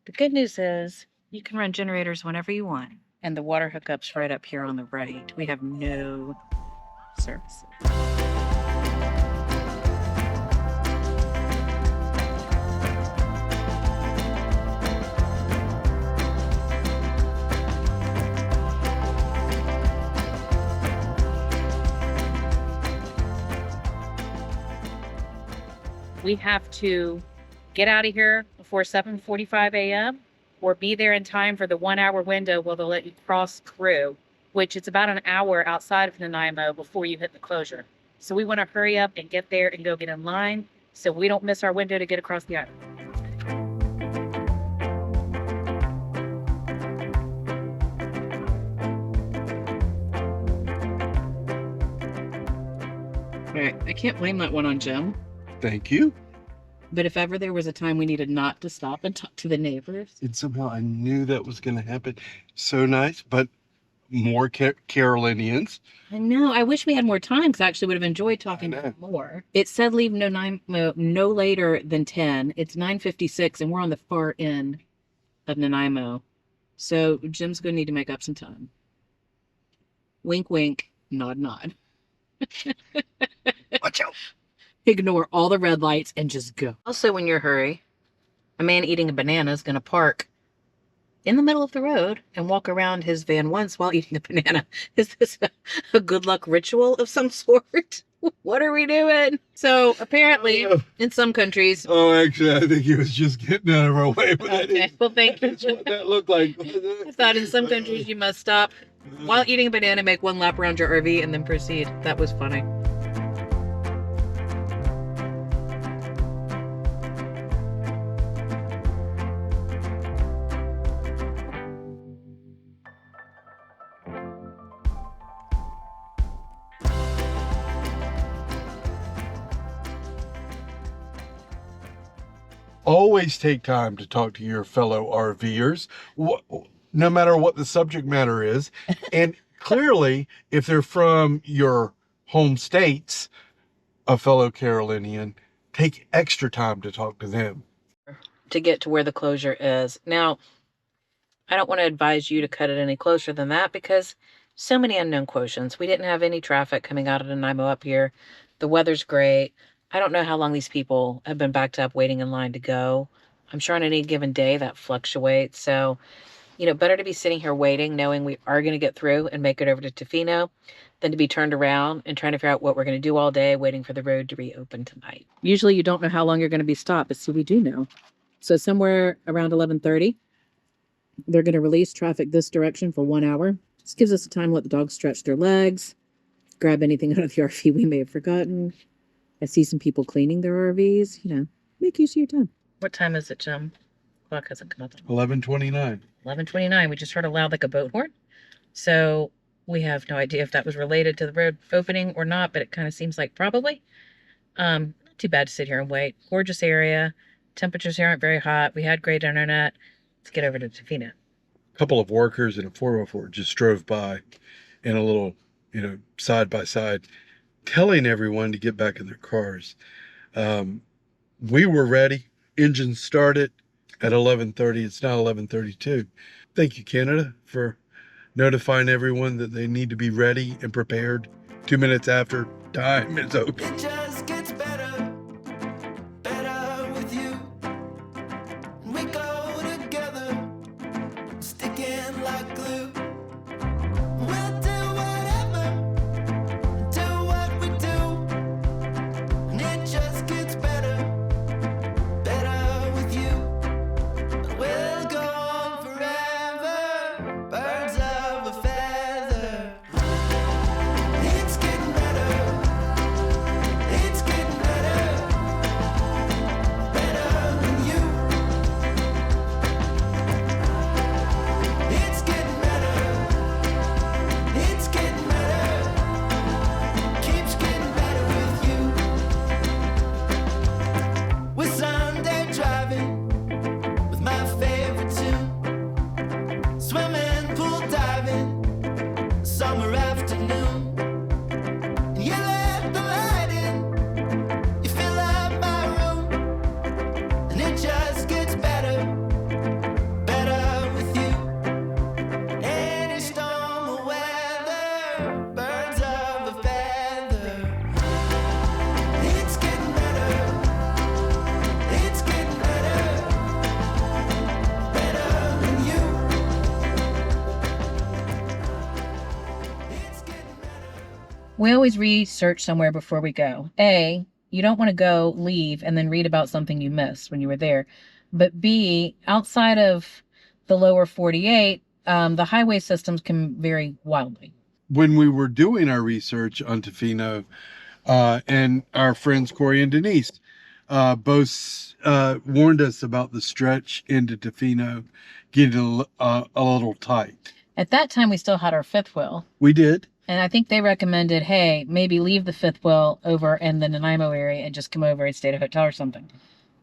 The good news is you can run generators whenever you want. And the water hookup's right up here on the right. We have no services. We have to get out of here before 7:45 a.m. or be there in time for the 1 hour window where they'll let you cross through, which it's about an hour outside of Nanaimo before you hit the closure. So we want to hurry up and get there and go get in line so we don't miss our window to get across the island. All right, I can't blame that one on Jim. Thank you. But if ever there was a time we needed not to stop and talk to the neighbors. And somehow I knew that was going to happen. So nice, but more Carolinians. I know. I wish we had more time because I actually would have enjoyed talking to them more. It said leave no later than 10. It's 9:56 and we're on the far end of Nanaimo. So Jim's going to need to make up some time. Wink, wink, nod, nod. Watch out. Ignore all the red lights and just go. Also, when you're in a hurry, a man eating a banana is going to park in the middle of the road and walk around his van once while eating the banana. Is this a good luck ritual of some sort? What are we doing? So apparently, in some countries. Oh, actually, I think he was just getting out of our way. But Okay, well, thank you. That's what that looked like. I thought in some countries you must stop while eating a banana, make one lap around your RV, and then proceed. That was funny. Always take time to talk to your fellow RVers, no matter what the subject matter is. And clearly, if they're from your home states, a fellow Carolinian, take extra time to talk to them. To get to where the closure is. Now, I don't want to advise you to cut it any closer than that because so many unknown quotients. We didn't have any traffic coming out of Nanaimo up here. The weather's great. I don't know how long these people have been backed up waiting in line to go. I'm sure on any given day that fluctuates. So, better to be sitting here waiting, knowing we are going to get through and make it over to Tofino than to be turned around and trying to figure out what we're going to do all day, waiting for the road to reopen tonight. Usually you don't know how long you're going to be stopped, but see, we do know. So somewhere around 11:30, they're going to release traffic this direction for 1 hour. This gives us time to let the dogs stretch their legs, grab anything out of the RV we may have forgotten. I see some people cleaning their RVs, make use of your time. What time is it, Jim? Clock hasn't come up. 11:29. 11:29. We just heard a loud like a boat horn. So we have no idea if that was related to the road opening or not, but it kind of seems like probably. Not too bad to sit here and wait. Gorgeous area. Temperatures here aren't very hot. We had great internet. Let's get over to Tofino. A couple of workers in a 404 just drove by in a little, side by side, telling everyone to get back in their cars. We were ready. Engine started at 11:30. It's now 11:32. Thank you, Canada, for notifying everyone that they need to be ready and prepared 2 minutes after time is open. It just gets better, better with you. We go together, sticking like glue. We'll do whatever, do what we do. And it just gets better, better with you. We'll go on forever, birds of a feather. It's getting better. We always research somewhere before we go. A, you don't want to go, leave, and then read about something you missed when you were there. But B, outside of the lower 48, the highway systems can vary wildly. When we were doing our research on Tofino, and our friends Corey and Denise both warned us about the stretch into Tofino getting a little tight. At that time, we still had our fifth wheel. We did. And I think they recommended, hey, maybe leave the fifth wheel over in the Nanaimo area and just come over and stay at a hotel or something.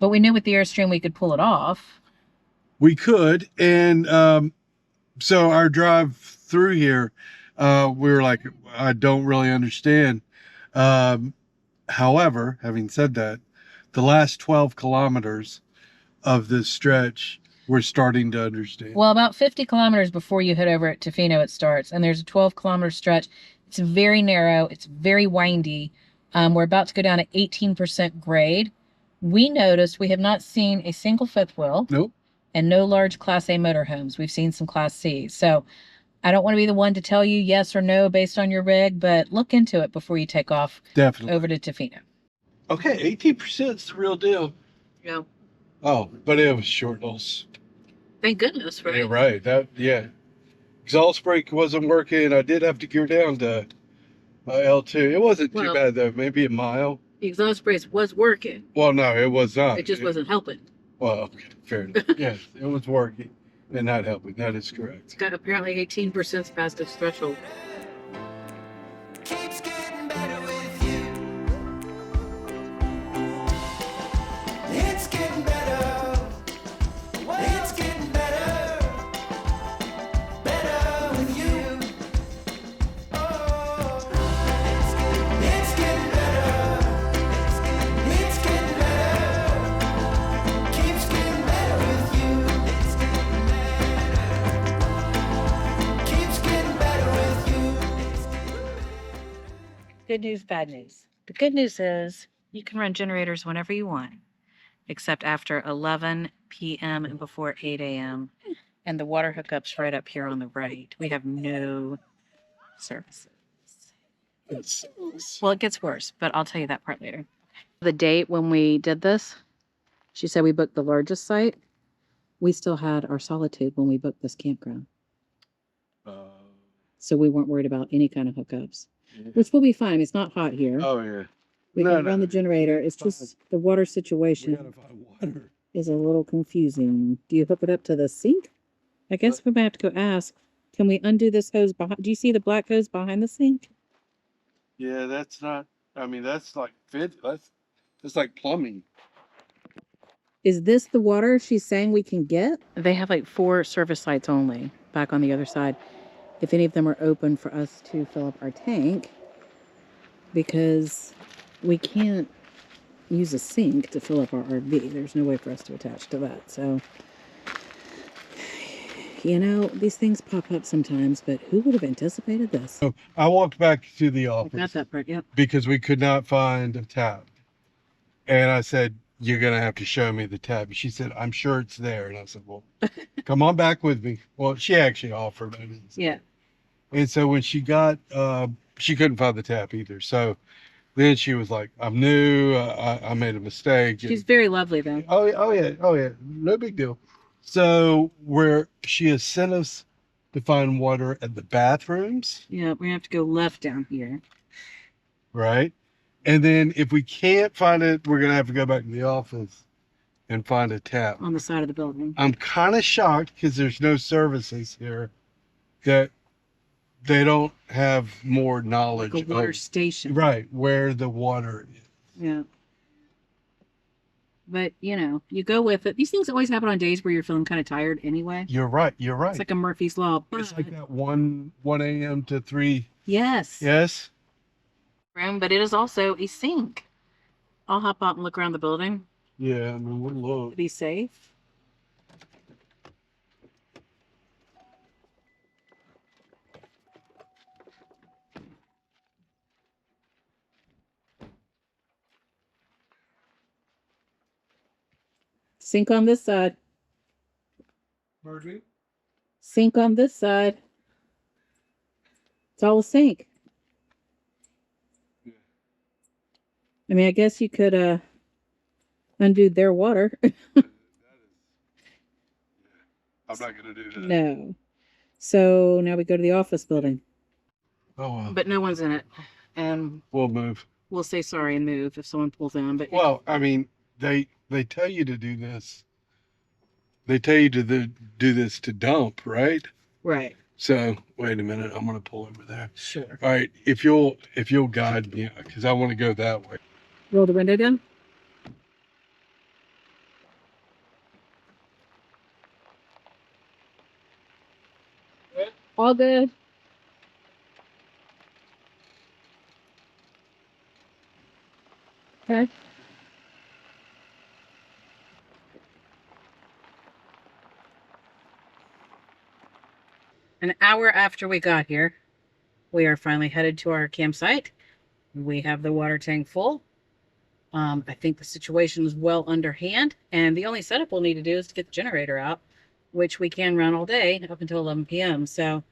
But we knew with the Airstream we could pull it off. We could. And so our drive through here, we were like, I don't really understand. However, having said that, the last 12 kilometers of this stretch, we're starting to understand. Well, about 50 kilometers before you head over at Tofino, it starts. And there's a 12-kilometer stretch. It's very narrow. It's very windy. We're about to go down at 18% grade. We noticed we have not seen a single fifth wheel. Nope. And no large Class A motorhomes. We've seen some Class C's. So I don't want to be the one to tell you yes or no based on your rig, but look into it before you take off. Definitely. Over to Tofino. Okay, 18% is the real deal. Yeah. Oh, but it was short loss. Thank goodness, right? Yeah, right. Yeah. Exhaust brake wasn't working. I did have to gear down to my L2. It wasn't too bad though. Maybe a mile. The exhaust brake was working. Well, no, it was not. It just wasn't helping. Well, okay, fair enough. Yes, it was working and not helping. That is correct. It's got apparently 18% past its threshold. Keeps getting better with you. It's getting better. It's getting better. Better with you. Oh, it's getting better. It's getting better. Keeps getting better with you. It's getting better. Keeps getting better with you. Good news, bad news. The good news is you can run generators whenever you want, except after 11 p.m. and before 8 a.m. And the water hookup's right up here on the right. We have no services. Well, it gets worse, but I'll tell you that part later. The date when we did this, she said we booked the largest site. We still had our solitude when we booked this campground. So we weren't worried about any kind of hookups, which will be fine. It's not hot here. Oh, yeah. We can run the generator. It's fine. just the water We situation gotta find water. is a little confusing. Do you hook it up to the sink? I guess we might have to go ask. Can we undo this hose behind? Do you see the black hose behind the sink? Yeah, that's not, I mean, that's like that's like plumbing. Is this the water she's saying we can get? They have like 4 service sites only back on the other side. If any of them are open for us to fill up our tank, because we can't use a sink to fill up our RV. There's no way for us to attach to that. So, you know, these things pop up sometimes, but who would have anticipated this? So I walked back to the I office got that part, yep. because we could not find a tap. And I said, you're going to have to show me the tap. She said, I'm sure it's there. And I said, well, come on back with me. Well, she actually offered. I didn't say. Yeah. And so when she got, she couldn't find the tap either. So then she was like, I'm new. I made a mistake. She's very lovely, though. Oh yeah. No big deal. So she has sent us to find water at the bathrooms. Yeah, we have to go left down here. Right. And then if we can't find it, we're going to have to go back to the office and find a tap. On the side of the building. I'm kind of shocked because there's no services here that they don't have more knowledge Like a water of, station. right, where the water is. Yeah. But, you know, you go with it. These things always happen on days where you're feeling kind of tired anyway. You're right. It's like a Murphy's Law. It's like that 1 a.m. to 3. Yes. Yes. Room, but it is also a sink. I'll hop out and look around the building Yeah, I mean, we'll to look. be safe. Sink on this side. Pardon me? Sink on this side. It's all a sink. I mean, I guess you could undo their water. I'm not gonna do that. No. So now we go to the office building. Oh well. But no one's in it. And We'll move. we'll say sorry and move if someone pulls in. But Well, I mean, they tell you to do this. They tell you to do this to dump, right? right. So wait a minute, I'm gonna pull over there. Sure. All right, if you'll guide me, because I want to go that way. Roll the window down. All good. Okay. An hour after we got here, we are finally headed to our campsite. We have the water tank full. I think the situation is well underhand, and the only setup we'll need to do is to get the generator out, which we can run all day up until 11 p.m. So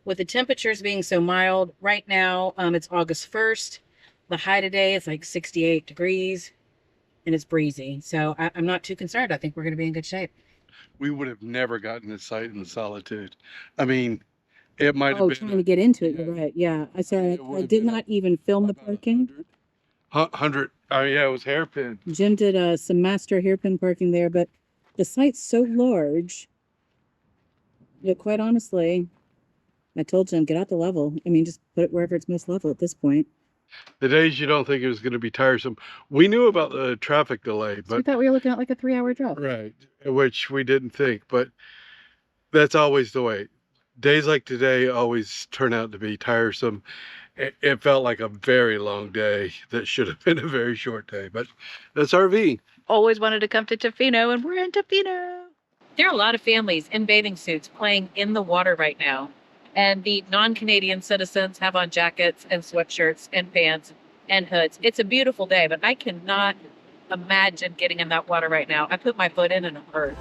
with the temperatures being so mild, right now it's August 1st. The high today is like 68 degrees, and it's breezy. So I'm not too concerned. I think we're going to be in good shape. We would have never gotten this site in the solitude. I mean, it might have Oh, been trying to get into it. You're right. Yeah. I sorry. It would I have did been not even film the about parking. 100. Oh yeah, it was hairpin. Jim did some master hairpin parking there, but the site's so large. Yeah, quite honestly, I told Jim, get out the level. I mean, just put it wherever it's most level at this point. The days you don't think it was going to be tiresome. We knew about the traffic delay, So we but thought we were looking at like a 3-hour drive. right, which we didn't think, but that's always the way. Days like today always turn out to be tiresome. It felt like a very long day that should have been a very short day, but that's RV. Always wanted to come to Tofino, and we're in Tofino. There are a lot of families in bathing suits playing in the water right now. And the non-Canadian citizens have on jackets and sweatshirts and pants and hoods. It's a beautiful day, but I cannot imagine getting in that water right now. I put my foot in and it hurt.